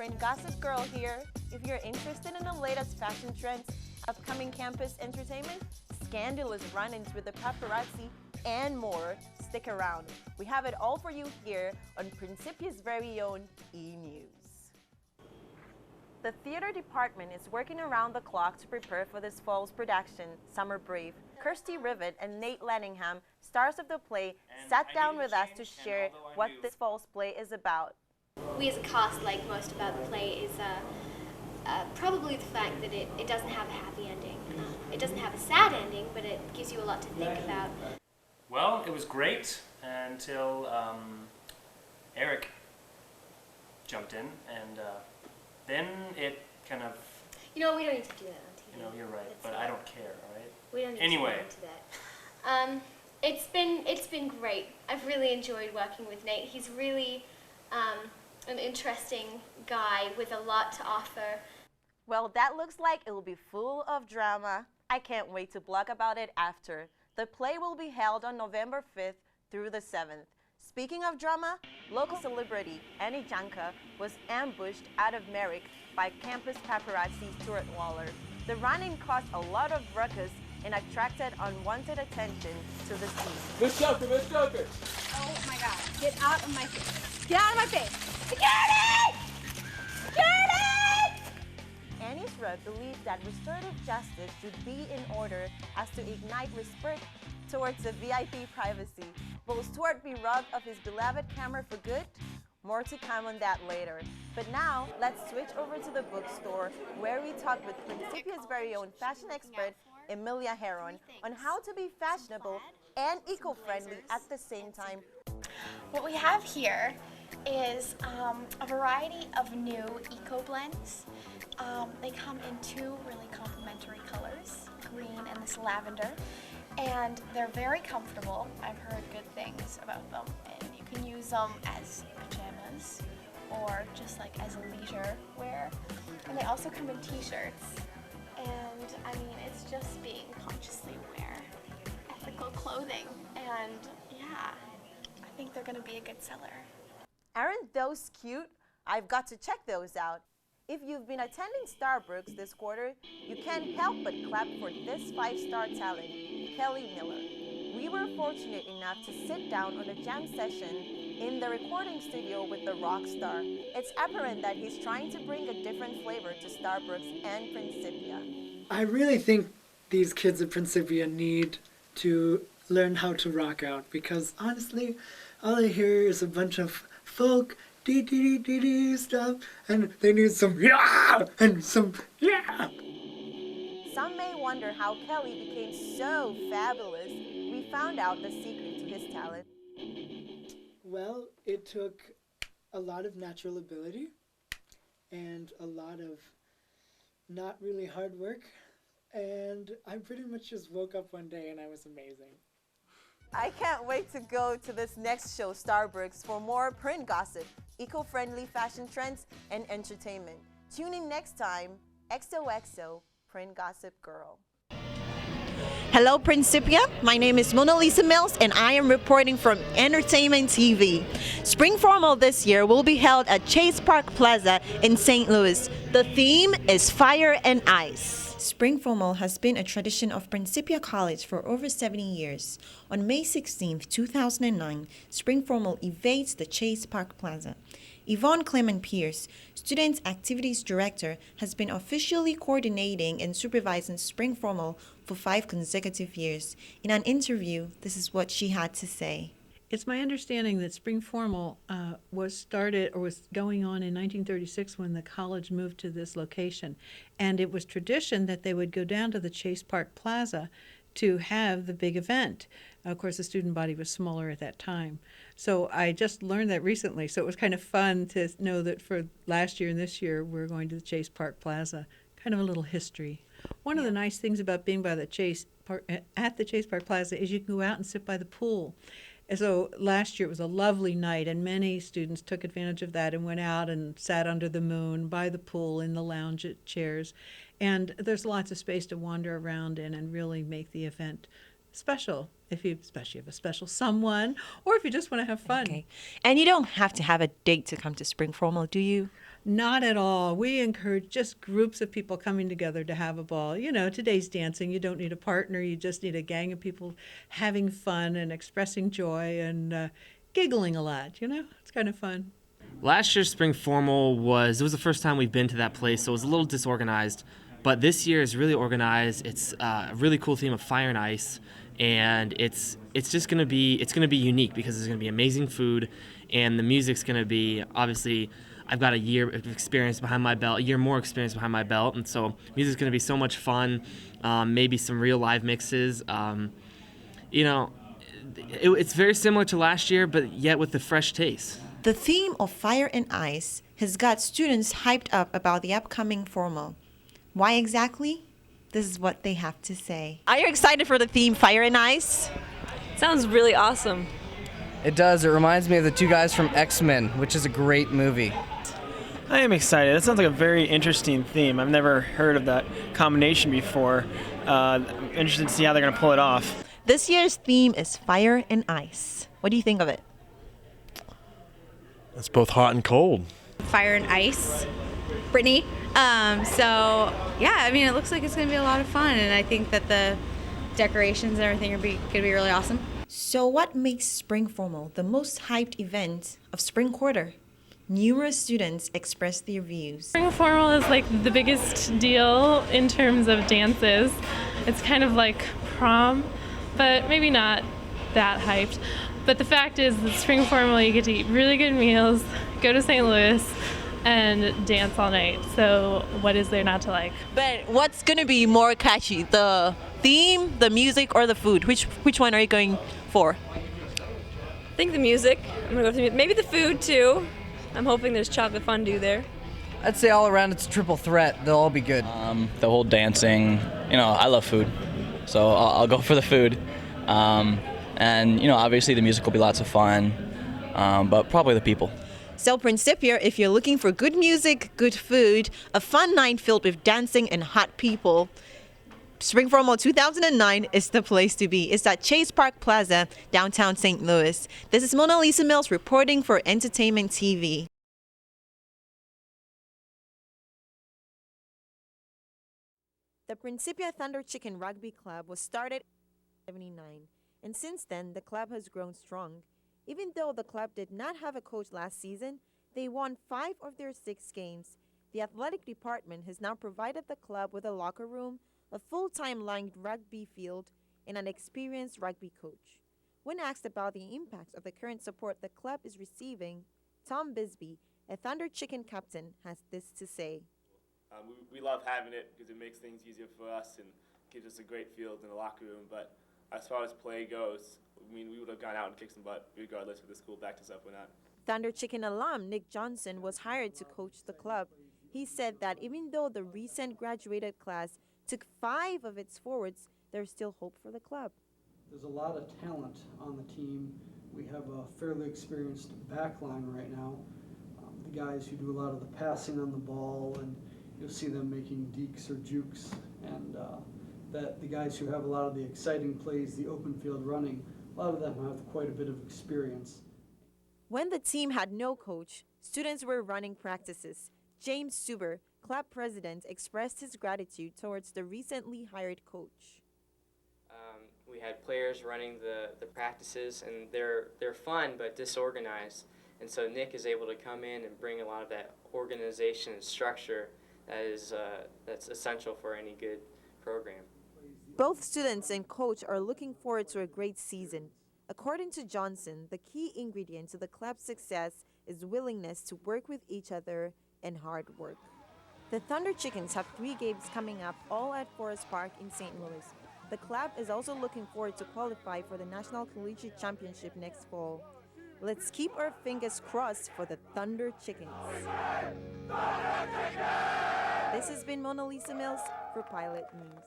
Print Gossip Girl here. If you're interested in the latest fashion trends, upcoming campus entertainment, scandalous run-ins with the paparazzi, and more, stick around. We have it all for you here on Principia's very own E-News. The theater department is working around the clock to prepare for this fall's production, Summer Brave. Kirsty Rivet and Nate Lenningham, stars of the play, sat down with us to share what this fall's play is about. We as a cast like most about the play is probably the fact that it doesn't have a happy ending. It doesn't have a sad ending, but it gives you a lot to think about. Well, it was great until Eric jumped in, and then it kind of... You know, we don't need to do that on TV. You know, you're right, but I don't care, all right? We don't need anyway. to go into that. It's been great. I've really enjoyed working with Nate. He's really an interesting guy with a lot to offer. Well, that looks like it will be full of drama. I can't wait to blog about it after. The play will be held on November 5th through the 7th. Speaking of drama, local celebrity Annie Janka was ambushed out of Merrick by campus paparazzi Stuart Waller. The run-in caused a lot of ruckus and attracted unwanted attention to the scene. Miss Joker! Oh my God, get out of my face. Get out of my face. Security! Security! Annie's rep believed that restorative justice should be in order as to ignite respect towards the VIP privacy. Will Stuart be robbed of his beloved camera for good? More to come on that later. But now, let's switch over to the bookstore where we talk with Principia's very own fashion expert, Emilia Heron, on how to be fashionable and eco-friendly at the same time. What we have here is a variety of new eco blends. They come in two really complementary colors, green and this lavender, and they're very comfortable. I've heard good things about them, and you can use them as pajamas or just like as a leisure wear. And they also come in t-shirts, and I mean, it's just being consciously aware, ethical clothing, and yeah, I think they're gonna be a good seller. Aren't those cute? I've got to check those out. If you've been attending Starbucks this quarter, you can't help but clap for this 5-star talent, Kelly Miller. We were fortunate enough to sit down on a jam session in the recording studio with the rock star. It's apparent that he's trying to bring a different flavor to Starbucks and Principia. I really think these kids at Principia need to learn how to rock out, because honestly, all I hear is a bunch of folk dee stuff, and they need some yeah and some yeah. Some may wonder how Kelly became so fabulous. We found out the secret to his talent. Well, it took a lot of natural ability and a lot of not really hard work, and I pretty much just woke up one day and I was amazing. I can't wait to go to this next show, Starbucks, for more print gossip, eco-friendly fashion trends, and entertainment. Tune in next time. XOXO, Print Gossip Girl. Hello, Principia. My name is Mona Lisa Mills, and I am reporting from Entertainment TV. Spring Formal this year will be held at Chase Park Plaza in St. Louis. The theme is Fire and Ice. Spring Formal has been a tradition of Principia College for over 70 years. On May 16, 2009, Spring Formal evades the Chase Park Plaza. Yvonne Clement Pierce, Student Activities Director, has been officially coordinating and supervising Spring Formal for 5 consecutive years. In an interview, this is what she had to say. It's my understanding that Spring Formal was started or was going on in 1936 when the college moved to this location. And it was tradition that they would go down to the Chase Park Plaza to have the big event. Of course, the student body was smaller at that time. So I just learned that recently. So it was kind of fun to know that for last year and this year, we're going to the Chase Park Plaza. Kind of a little history. One of the nice things about being by the Chase Park, at the Chase Park Plaza is you can go out and sit by the pool. And so last year it was a lovely night, and many students took advantage of that and went out and sat under the moon by the pool in the lounge chairs. And there's lots of space to wander around in and really make the event special, especially if you have a special someone, or if you just want to have fun. Okay. And you don't have to have a date to come to Spring Formal, do you? Not at all. We encourage just groups of people coming together to have a ball. You know, today's dancing, you don't need a partner. You just need a gang of people having fun and expressing joy and giggling a lot, you know? It's kind of fun. Last year's spring formal was the first time we've been to that place, so it was a little disorganized. But this year is really organized. It's a really cool theme of fire and ice, and it's going to be unique because there's going to be amazing food, and the music's going to be, obviously, I've got a year of experience behind my belt, a year more experience behind my belt, and so music's going to be so much fun. Maybe some real live mixes. It's very similar to last year, but yet with the fresh taste. The theme of fire and ice has got students hyped up about the upcoming formal. Why exactly? This is what they have to say. Are you excited for the theme Fire and Ice? Sounds really awesome. It does. It reminds me of the two guys from X-Men, which is a great movie. I am excited. That sounds like a very interesting theme. I've never heard of that combination before. I'm interested to see how they're going to pull it off. This year's theme is Fire and Ice. What do you think of it? It's both hot and cold. Fire and Ice, Brittany. It looks like it's going to be a lot of fun, and I think that the decorations and everything are going to be really awesome. So what makes Spring Formal the most hyped event of Spring Quarter? Numerous students expressed their views. Spring Formal is like the biggest deal in terms of dances. It's kind of like prom, but maybe not that hyped. But the fact is that Spring Formal, you get to eat really good meals, go to St. Louis, and dance all night. So what is there not to like? But what's going to be more catchy? The theme, the music, or the food? Which one are you going for? I think the music. I'm going to go with maybe the food too. I'm hoping there's chocolate fondue there. I'd say all around it's a triple threat. They'll all be good. The whole dancing, I love food, so I'll go for the food. Obviously the music will be lots of fun, but probably the people. So Principia, if you're looking for good music, good food, a fun night filled with dancing and hot people, Spring Formal 2009 is the place to be. It's at Chase Park Plaza, downtown St. Louis. This is Mona Lisa Mills reporting for Entertainment TV. The Principia Thunderchicken Rugby Club was started in 1979, and since then the club has grown strong. Even though the club did not have a coach last season, they won 5 of their 6 games. The athletic department has now provided the club with a locker room, a full-time lined rugby field, and an experienced rugby coach. When asked about the impact of the current support the club is receiving, Tom Bisbee, a Thunderchicken captain, has this to say. We love having it because it makes things easier for us and gives us a great field in the locker room. But as far as play goes, we would have gone out and kicked some butt regardless if the school backed us up or not. Thunderchicken alum Nick Johnson was hired to coach the club. He said that even though the recent graduated class took 5 of its forwards, there's still hope for the club. There's a lot of talent on the team. We have a fairly experienced backline right now. The guys who do a lot of the passing on the ball, and you'll see them making dekes or jukes, and that the guys who have a lot of the exciting plays, the open field running, a lot of them have quite a bit of experience. When the team had no coach, students were running practices. James Suber, club president, expressed his gratitude towards the recently hired coach. We had players running the practices, and they're fun but disorganized. And so Nick is able to come in and bring a lot of that organization and structure that's essential for any good program. Both students and coach are looking forward to a great season. According to Johnson, the key ingredient to the club's success is willingness to work with each other and hard work. The Thunderchickens have 3 games coming up, all at Forest Park in St. Louis. The club is also looking forward to qualify for the National Collegiate Championship next fall. Let's keep our fingers crossed for the Thunderchickens. This has been Mona Lisa Mills for Pilot News.